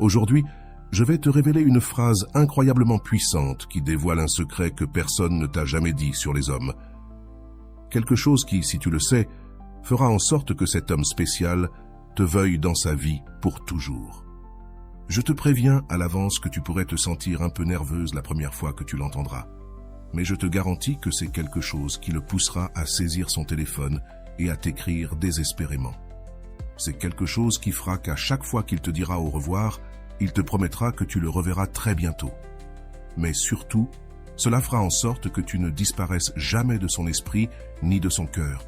Aujourd'hui, je vais te révéler une phrase incroyablement puissante qui dévoile un secret que personne ne t'a jamais dit sur les hommes. Quelque chose qui, si tu le sais, fera en sorte que cet homme spécial te veuille dans sa vie pour toujours. Je te préviens à l'avance que tu pourrais te sentir un peu nerveuse la première fois que tu l'entendras. Mais je te garantis que c'est quelque chose qui le poussera à saisir son téléphone et à t'écrire désespérément. C'est quelque chose qui fera qu'à chaque fois qu'il te dira au revoir, il te promettra que tu le reverras très bientôt. Mais surtout, cela fera en sorte que tu ne disparaisses jamais de son esprit ni de son cœur,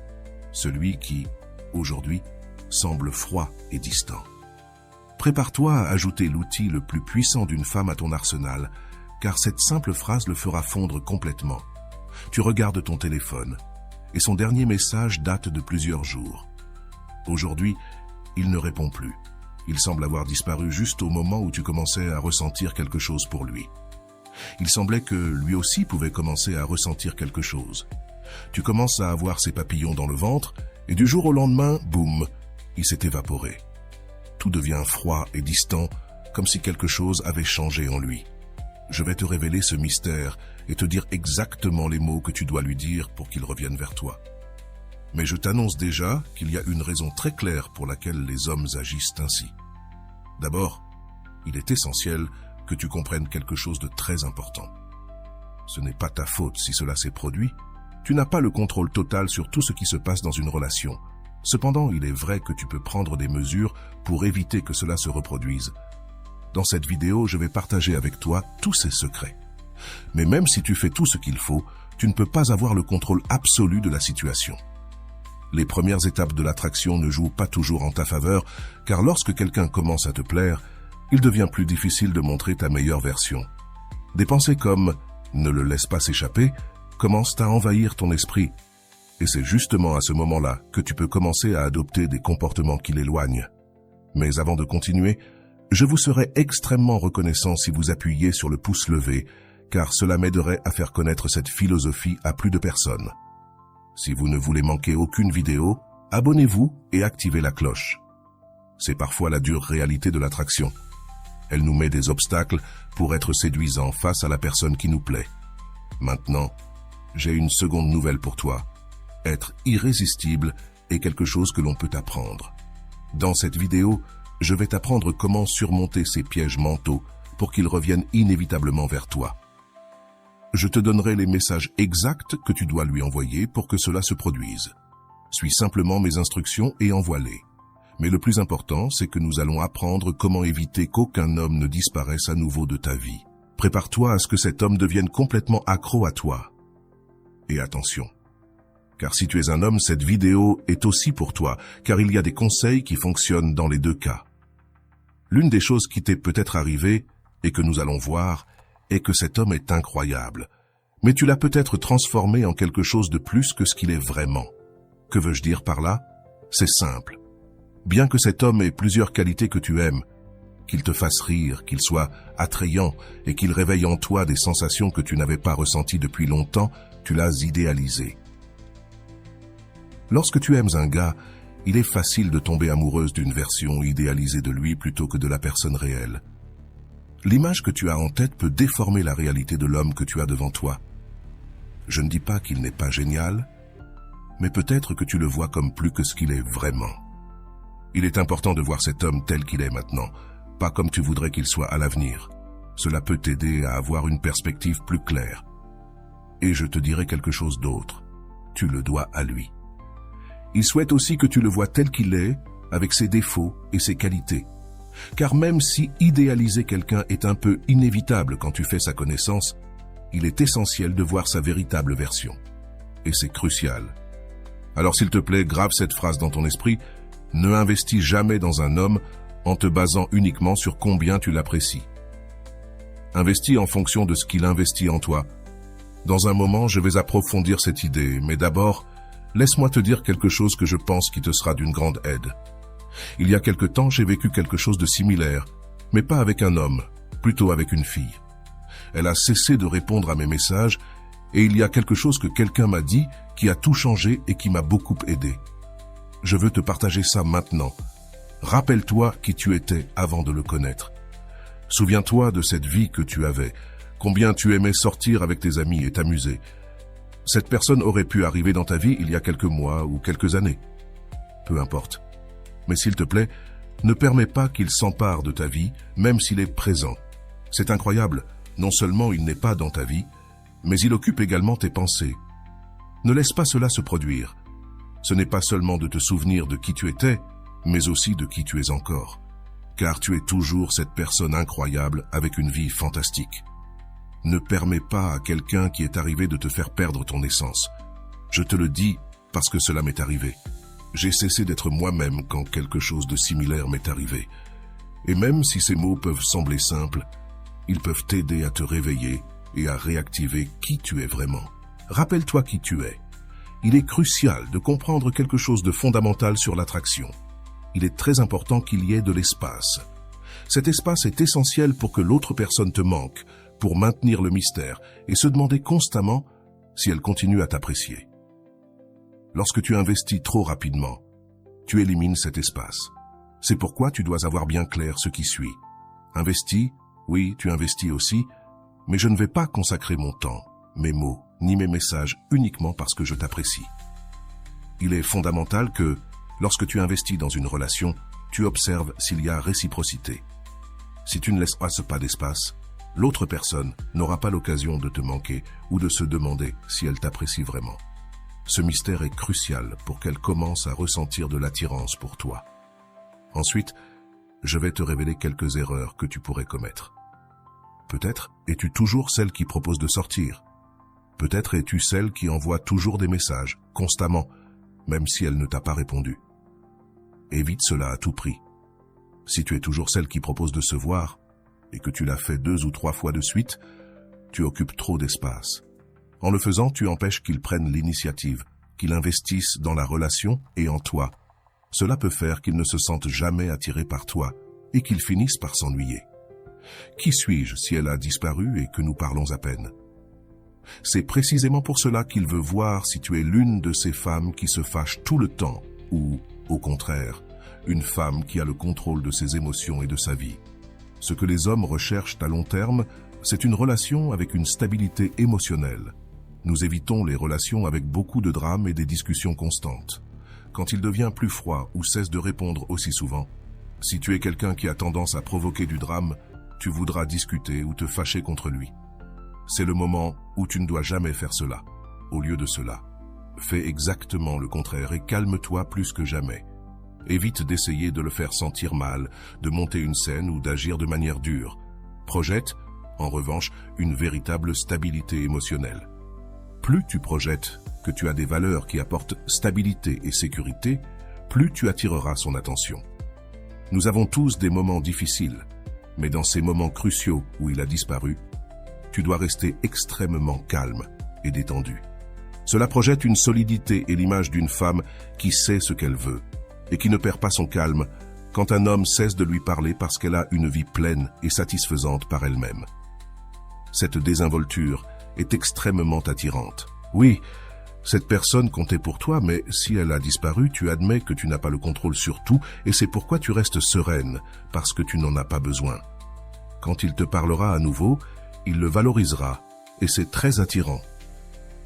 celui qui, aujourd'hui, semble froid et distant. Prépare-toi à ajouter l'outil le plus puissant d'une femme à ton arsenal, car cette simple phrase le fera fondre complètement. Tu regardes ton téléphone, et son dernier message date de plusieurs jours. Aujourd'hui, il ne répond plus. Il semble avoir disparu juste au moment où tu commençais à ressentir quelque chose pour lui. Il semblait que lui aussi pouvait commencer à ressentir quelque chose. Tu commences à avoir ses papillons dans le ventre, et du jour au lendemain, boum, il s'est évaporé. Tout devient froid et distant, comme si quelque chose avait changé en lui. Je vais te révéler ce mystère et te dire exactement les mots que tu dois lui dire pour qu'il revienne vers toi. Mais je t'annonce déjà qu'il y a une raison très claire pour laquelle les hommes agissent ainsi. D'abord, il est essentiel que tu comprennes quelque chose de très important. Ce n'est pas ta faute si cela s'est produit. Tu n'as pas le contrôle total sur tout ce qui se passe dans une relation. Cependant, il est vrai que tu peux prendre des mesures pour éviter que cela se reproduise. Dans cette vidéo, je vais partager avec toi tous ces secrets. Mais même si tu fais tout ce qu'il faut, tu ne peux pas avoir le contrôle absolu de la situation. Les premières étapes de l'attraction ne jouent pas toujours en ta faveur, car lorsque quelqu'un commence à te plaire, il devient plus difficile de montrer ta meilleure version. Des pensées comme « ne le laisse pas s'échapper » commencent à envahir ton esprit. Et c'est justement à ce moment-là que tu peux commencer à adopter des comportements qui l'éloignent. Mais avant de continuer, je vous serais extrêmement reconnaissant si vous appuyiez sur le pouce levé, car cela m'aiderait à faire connaître cette philosophie à plus de personnes. Si vous ne voulez manquer aucune vidéo, abonnez-vous et activez la cloche. C'est parfois la dure réalité de l'attraction. Elle nous met des obstacles pour être séduisants face à la personne qui nous plaît. Maintenant, j'ai une seconde nouvelle pour toi. Être irrésistible est quelque chose que l'on peut apprendre. Dans cette vidéo, je vais t'apprendre comment surmonter ces pièges mentaux pour qu'ils reviennent inévitablement vers toi. Je te donnerai les messages exacts que tu dois lui envoyer pour que cela se produise. Suis simplement mes instructions et envoie-les. Mais le plus important, c'est que nous allons apprendre comment éviter qu'aucun homme ne disparaisse à nouveau de ta vie. Prépare-toi à ce que cet homme devienne complètement accro à toi. Et attention, car si tu es un homme, cette vidéo est aussi pour toi, car il y a des conseils qui fonctionnent dans les deux cas. L'une des choses qui t'est peut-être arrivée, et que nous allons voir, est que cet homme est incroyable. Mais tu l'as peut-être transformé en quelque chose de plus que ce qu'il est vraiment. Que veux-je dire par là? C'est simple. Bien que cet homme ait plusieurs qualités que tu aimes, qu'il te fasse rire, qu'il soit attrayant et qu'il réveille en toi des sensations que tu n'avais pas ressenties depuis longtemps, tu l'as idéalisé. Lorsque tu aimes un gars, il est facile de tomber amoureuse d'une version idéalisée de lui plutôt que de la personne réelle. L'image que tu as en tête peut déformer la réalité de l'homme que tu as devant toi. Je ne dis pas qu'il n'est pas génial, mais peut-être que tu le vois comme plus que ce qu'il est vraiment. Il est important de voir cet homme tel qu'il est maintenant, pas comme tu voudrais qu'il soit à l'avenir. Cela peut t'aider à avoir une perspective plus claire. Et je te dirai quelque chose d'autre. Tu le dois à lui. Il souhaite aussi que tu le vois tel qu'il est, avec ses défauts et ses qualités. Car même si idéaliser quelqu'un est un peu inévitable quand tu fais sa connaissance, il est essentiel de voir sa véritable version. Et c'est crucial. Alors s'il te plaît, grave cette phrase dans ton esprit, ne investis jamais dans un homme en te basant uniquement sur combien tu l'apprécies. Investis en fonction de ce qu'il investit en toi. Dans un moment, je vais approfondir cette idée, mais d'abord, laisse-moi te dire quelque chose que je pense qui te sera d'une grande aide. Il y a quelque temps, j'ai vécu quelque chose de similaire, mais pas avec un homme, plutôt avec une fille. Elle a cessé de répondre à mes messages, et il y a quelque chose que quelqu'un m'a dit qui a tout changé et qui m'a beaucoup aidé. Je veux te partager ça maintenant. Rappelle-toi qui tu étais avant de le connaître. Souviens-toi de cette vie que tu avais, combien tu aimais sortir avec tes amis et t'amuser. Cette personne aurait pu arriver dans ta vie il y a quelques mois ou quelques années. Peu importe. Mais s'il te plaît, ne permets pas qu'il s'empare de ta vie, même s'il est présent. C'est incroyable, non seulement il n'est pas dans ta vie, mais il occupe également tes pensées. Ne laisse pas cela se produire. Ce n'est pas seulement de te souvenir de qui tu étais, mais aussi de qui tu es encore. Car tu es toujours cette personne incroyable avec une vie fantastique. Ne permets pas à quelqu'un qui est arrivé de te faire perdre ton essence. Je te le dis parce que cela m'est arrivé. J'ai cessé d'être moi-même quand quelque chose de similaire m'est arrivé. Et même si ces mots peuvent sembler simples, ils peuvent t'aider à te réveiller et à réactiver qui tu es vraiment. Rappelle-toi qui tu es. Il est crucial de comprendre quelque chose de fondamental sur l'attraction. Il est très important qu'il y ait de l'espace. Cet espace est essentiel pour que l'autre personne te manque, pour maintenir le mystère et se demander constamment si elle continue à t'apprécier. Lorsque tu investis trop rapidement, tu élimines cet espace. C'est pourquoi tu dois avoir bien clair ce qui suit. Investis, oui, tu investis aussi, mais je ne vais pas consacrer mon temps, mes mots, ni mes messages uniquement parce que je t'apprécie. Il est fondamental que, lorsque tu investis dans une relation, tu observes s'il y a réciprocité. Si tu ne laisses pas d'espace, l'autre personne n'aura pas l'occasion de te manquer ou de se demander si elle t'apprécie vraiment. Ce mystère est crucial pour qu'elle commence à ressentir de l'attirance pour toi. Ensuite, je vais te révéler quelques erreurs que tu pourrais commettre. Peut-être es-tu toujours celle qui propose de sortir. Peut-être es-tu celle qui envoie toujours des messages, constamment, même si elle ne t'a pas répondu. Évite cela à tout prix. Si tu es toujours celle qui propose de se voir, et que tu l'as fait 2 ou 3 fois de suite, tu occupes trop d'espace. En le faisant, tu empêches qu'il prenne l'initiative, qu'il investisse dans la relation et en toi. Cela peut faire qu'il ne se sente jamais attiré par toi et qu'il finisse par s'ennuyer. Qui suis-je si elle a disparu et que nous parlons à peine? C'est précisément pour cela qu'il veut voir si tu es l'une de ces femmes qui se fâchent tout le temps ou, au contraire, une femme qui a le contrôle de ses émotions et de sa vie. Ce que les hommes recherchent à long terme, c'est une relation avec une stabilité émotionnelle. Nous évitons les relations avec beaucoup de drames et des discussions constantes. Quand il devient plus froid ou cesse de répondre aussi souvent, si tu es quelqu'un qui a tendance à provoquer du drame, tu voudras discuter ou te fâcher contre lui. C'est le moment où tu ne dois jamais faire cela. Au lieu de cela, fais exactement le contraire et calme-toi plus que jamais. Évite d'essayer de le faire sentir mal, de monter une scène ou d'agir de manière dure. Projette, en revanche, une véritable stabilité émotionnelle. Plus tu projettes que tu as des valeurs qui apportent stabilité et sécurité, plus tu attireras son attention. Nous avons tous des moments difficiles, mais dans ces moments cruciaux où il a disparu, tu dois rester extrêmement calme et détendu. Cela projette une solidité et l'image d'une femme qui sait ce qu'elle veut et qui ne perd pas son calme quand un homme cesse de lui parler parce qu'elle a une vie pleine et satisfaisante par elle-même. Cette désinvolture est extrêmement attirante. Oui, cette personne comptait pour toi, mais si elle a disparu, tu admets que tu n'as pas le contrôle sur tout et c'est pourquoi tu restes sereine, parce que tu n'en as pas besoin. Quand il te parlera à nouveau, il le valorisera et c'est très attirant.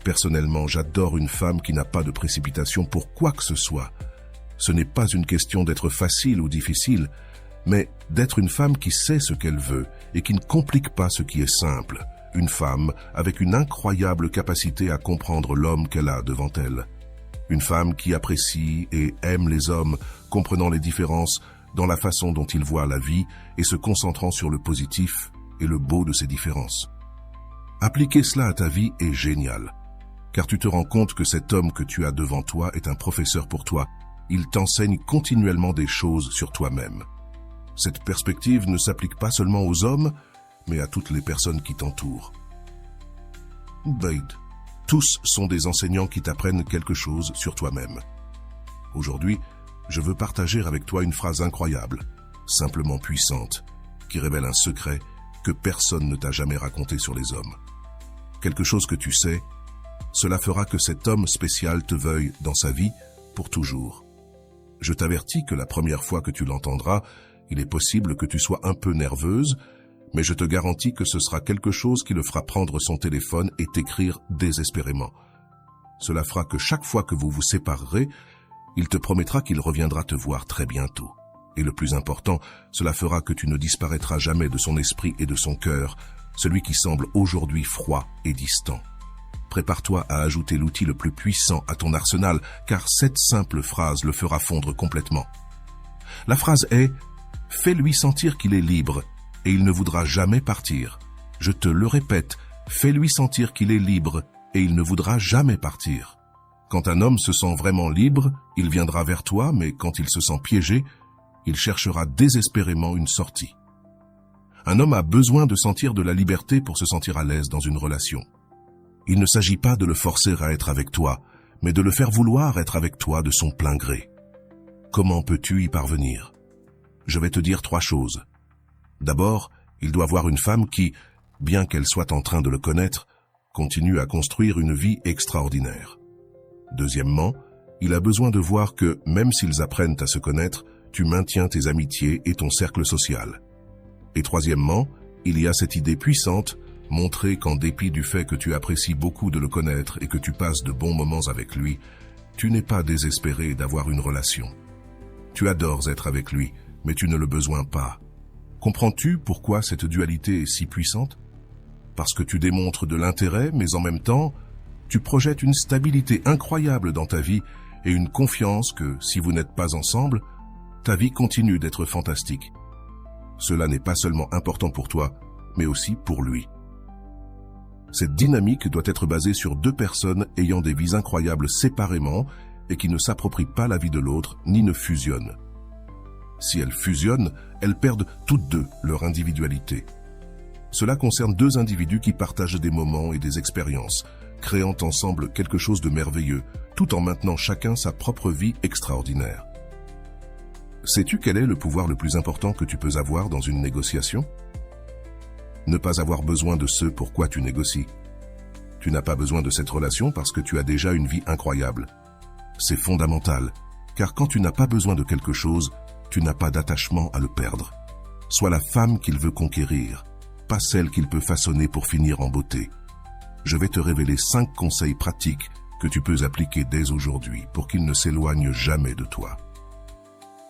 Personnellement, j'adore une femme qui n'a pas de précipitation pour quoi que ce soit. Ce n'est pas une question d'être facile ou difficile, mais d'être une femme qui sait ce qu'elle veut et qui ne complique pas ce qui est simple. Une femme avec une incroyable capacité à comprendre l'homme qu'elle a devant elle. Une femme qui apprécie et aime les hommes, comprenant les différences dans la façon dont ils voient la vie et se concentrant sur le positif et le beau de ces différences. Appliquer cela à ta vie est génial, car tu te rends compte que cet homme que tu as devant toi est un professeur pour toi. Il t'enseigne continuellement des choses sur toi-même. Cette perspective ne s'applique pas seulement aux hommes, mais à toutes les personnes qui t'entourent. Bade. Tous sont des enseignants qui t'apprennent quelque chose sur toi-même. Aujourd'hui, je veux partager avec toi une phrase incroyable, simplement puissante, qui révèle un secret que personne ne t'a jamais raconté sur les hommes. Quelque chose que tu sais, cela fera que cet homme spécial te veuille dans sa vie pour toujours. Je t'avertis que la première fois que tu l'entendras, il est possible que tu sois un peu nerveuse, mais je te garantis que ce sera quelque chose qui le fera prendre son téléphone et t'écrire désespérément. Cela fera que chaque fois que vous vous séparerez, il te promettra qu'il reviendra te voir très bientôt. Et le plus important, cela fera que tu ne disparaîtras jamais de son esprit et de son cœur, celui qui semble aujourd'hui froid et distant. Prépare-toi à ajouter l'outil le plus puissant à ton arsenal, car cette simple phrase le fera fondre complètement. La phrase est « Fais-lui sentir qu'il est libre, et il ne voudra jamais partir. » Je te le répète, fais-lui sentir qu'il est libre, et il ne voudra jamais partir. Quand un homme se sent vraiment libre, il viendra vers toi, mais quand il se sent piégé, il cherchera désespérément une sortie. Un homme a besoin de sentir de la liberté pour se sentir à l'aise dans une relation. Il ne s'agit pas de le forcer à être avec toi, mais de le faire vouloir être avec toi de son plein gré. Comment peux-tu y parvenir? Je vais te dire 3 choses. D'abord, il doit voir une femme qui, bien qu'elle soit en train de le connaître, continue à construire une vie extraordinaire. Deuxièmement, il a besoin de voir que, même s'ils apprennent à se connaître, tu maintiens tes amitiés et ton cercle social. Et troisièmement, il y a cette idée puissante, montrer qu'en dépit du fait que tu apprécies beaucoup de le connaître et que tu passes de bons moments avec lui, tu n'es pas désespéré d'avoir une relation. Tu adores être avec lui, mais tu ne le besoins pas. Comprends-tu pourquoi cette dualité est si puissante? Parce que tu démontres de l'intérêt, mais en même temps, tu projettes une stabilité incroyable dans ta vie et une confiance que, si vous n'êtes pas ensemble, ta vie continue d'être fantastique. Cela n'est pas seulement important pour toi, mais aussi pour lui. Cette dynamique doit être basée sur 2 personnes ayant des vies incroyables séparément et qui ne s'approprient pas la vie de l'autre ni ne fusionnent. Si elles fusionnent, elles perdent toutes 2 leur individualité. Cela concerne 2 individus qui partagent des moments et des expériences, créant ensemble quelque chose de merveilleux, tout en maintenant chacun sa propre vie extraordinaire. Sais-tu quel est le pouvoir le plus important que tu peux avoir dans une négociation? Ne pas avoir besoin de ce pourquoi tu négocies. Tu n'as pas besoin de cette relation parce que tu as déjà une vie incroyable. C'est fondamental, car quand tu n'as pas besoin de quelque chose, tu n'as pas d'attachement à le perdre. Sois la femme qu'il veut conquérir, pas celle qu'il peut façonner pour finir en beauté. Je vais te révéler 5 conseils pratiques que tu peux appliquer dès aujourd'hui pour qu'il ne s'éloigne jamais de toi.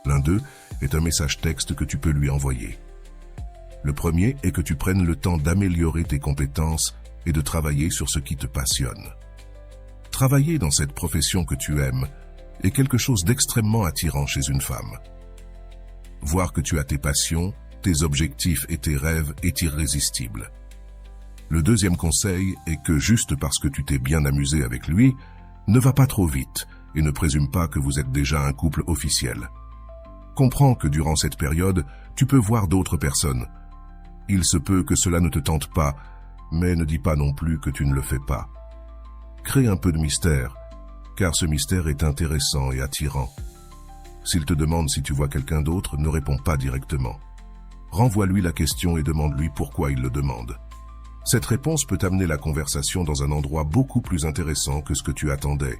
L'un d'eux est un message texte que tu peux lui envoyer. Le premier est que tu prennes le temps d'améliorer tes compétences et de travailler sur ce qui te passionne. Travailler dans cette profession que tu aimes est quelque chose d'extrêmement attirant chez une femme. Voir que tu as tes passions, tes objectifs et tes rêves est irrésistible. Le deuxième conseil est que juste parce que tu t'es bien amusé avec lui, ne va pas trop vite et ne présume pas que vous êtes déjà un couple officiel. Comprends que durant cette période, tu peux voir d'autres personnes. Il se peut que cela ne te tente pas, mais ne dis pas non plus que tu ne le fais pas. Crée un peu de mystère, car ce mystère est intéressant et attirant. S'il te demande si tu vois quelqu'un d'autre, ne réponds pas directement. Renvoie-lui la question et demande-lui pourquoi il le demande. Cette réponse peut amener la conversation dans un endroit beaucoup plus intéressant que ce que tu attendais.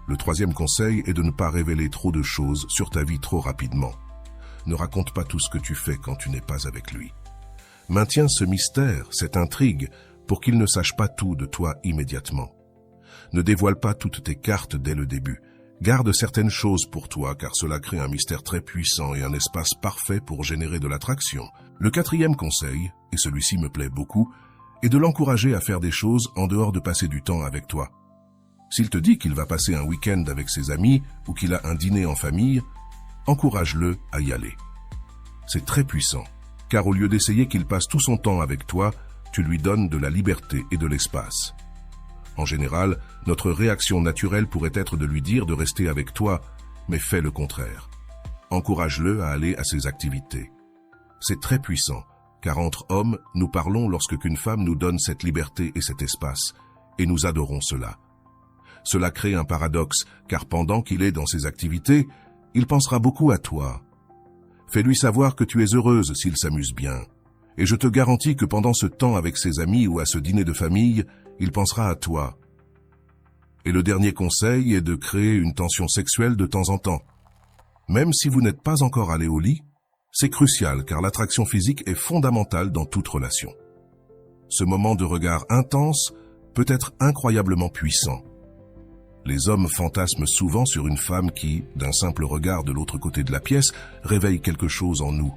Le troisième conseil est de ne pas révéler trop de choses sur ta vie trop rapidement. Ne raconte pas tout ce que tu fais quand tu n'es pas avec lui. Maintiens ce mystère, cette intrigue, pour qu'il ne sache pas tout de toi immédiatement. Ne dévoile pas toutes tes cartes dès le début. Garde certaines choses pour toi, car cela crée un mystère très puissant et un espace parfait pour générer de l'attraction. Le quatrième conseil, et celui-ci me plaît beaucoup, est de l'encourager à faire des choses en dehors de passer du temps avec toi. S'il te dit qu'il va passer un week-end avec ses amis ou qu'il a un dîner en famille, encourage-le à y aller. C'est très puissant, car au lieu d'essayer qu'il passe tout son temps avec toi, tu lui donnes de la liberté et de l'espace. En général, notre réaction naturelle pourrait être de lui dire de rester avec toi, mais fais le contraire. Encourage-le à aller à ses activités. C'est très puissant, car entre hommes, nous parlons lorsque qu'une femme nous donne cette liberté et cet espace, et nous adorons cela. Cela crée un paradoxe, car pendant qu'il est dans ses activités, il pensera beaucoup à toi. Fais-lui savoir que tu es heureuse s'il s'amuse bien, et je te garantis que pendant ce temps avec ses amis ou à ce dîner de famille, il pensera à toi. Et le dernier conseil est de créer une tension sexuelle de temps en temps. Même si vous n'êtes pas encore allé au lit, C'est crucial car l'attraction physique est fondamentale dans toute relation. Ce moment de regard intense peut être incroyablement puissant. Les hommes fantasment souvent sur une femme qui, d'un simple regard de l'autre côté de la pièce, réveille quelque chose en nous.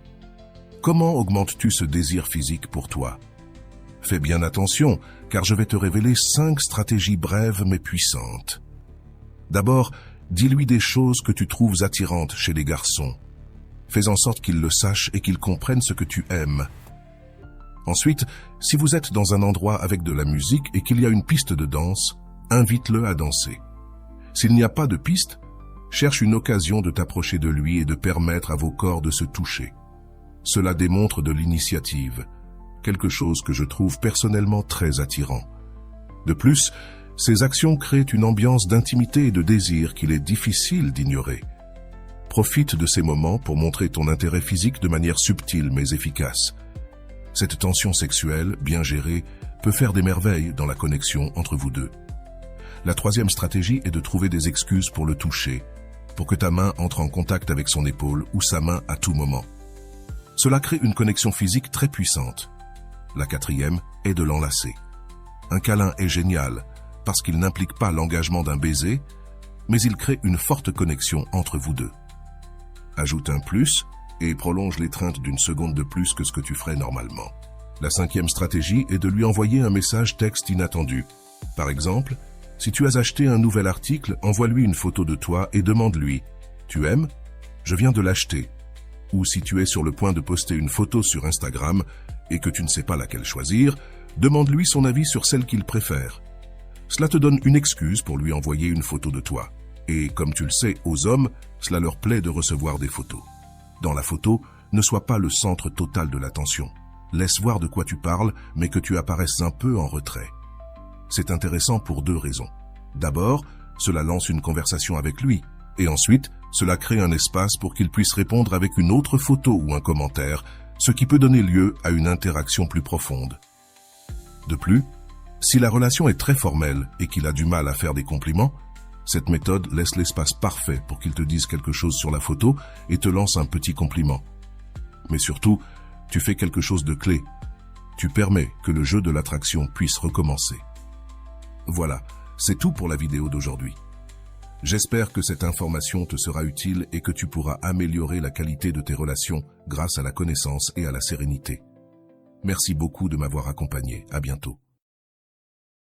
Comment augmentes-tu ce désir physique pour toi? Fais bien attention, car je vais te révéler 5 stratégies brèves mais puissantes. D'abord, dis-lui des choses que tu trouves attirantes chez les garçons. Fais en sorte qu'ils le sachent et qu'ils comprennent ce que tu aimes. Ensuite, si vous êtes dans un endroit avec de la musique et qu'il y a une piste de danse, invite-le à danser. S'il n'y a pas de piste, cherche une occasion de t'approcher de lui et de permettre à vos corps de se toucher. Cela démontre de l'initiative, quelque chose que je trouve personnellement très attirant. De plus, ces actions créent une ambiance d'intimité et de désir qu'il est difficile d'ignorer. Profite de ces moments pour montrer ton intérêt physique de manière subtile mais efficace. Cette tension sexuelle, bien gérée, peut faire des merveilles dans la connexion entre vous deux. La troisième stratégie est de trouver des excuses pour le toucher, pour que ta main entre en contact avec son épaule ou sa main à tout moment. Cela crée une connexion physique très puissante. La quatrième est de l'enlacer. Un câlin est génial parce qu'il n'implique pas l'engagement d'un baiser, mais il crée une forte connexion entre vous deux. Ajoute un plus et prolonge l'étreinte d'une seconde de plus que ce que tu ferais normalement. La cinquième stratégie est de lui envoyer un message texte inattendu. Par exemple, si tu as acheté un nouvel article, envoie-lui une photo de toi et demande-lui « Tu aimes ? Je viens de l'acheter » Ou si tu es sur le point de poster une photo sur Instagram et que tu ne sais pas laquelle choisir, demande-lui son avis sur celle qu'il préfère. Cela te donne une excuse pour lui envoyer une photo de toi. Et comme tu le sais, aux hommes, cela leur plaît de recevoir des photos. Dans la photo, ne sois pas le centre total de l'attention. Laisse voir de quoi tu parles, mais que tu apparaisses un peu en retrait. C'est intéressant pour 2 raisons. D'abord, cela lance une conversation avec lui, et ensuite, cela crée un espace pour qu'il puisse répondre avec une autre photo ou un commentaire, ce qui peut donner lieu à une interaction plus profonde. De plus, si la relation est très formelle et qu'il a du mal à faire des compliments, cette méthode laisse l'espace parfait pour qu'il te dise quelque chose sur la photo et te lance un petit compliment. Mais surtout, tu fais quelque chose de clé. Tu permets que le jeu de l'attraction puisse recommencer. Voilà, c'est tout pour la vidéo d'aujourd'hui. J'espère que cette information te sera utile et que tu pourras améliorer la qualité de tes relations grâce à la connaissance et à la sérénité. Merci beaucoup de m'avoir accompagné. À bientôt.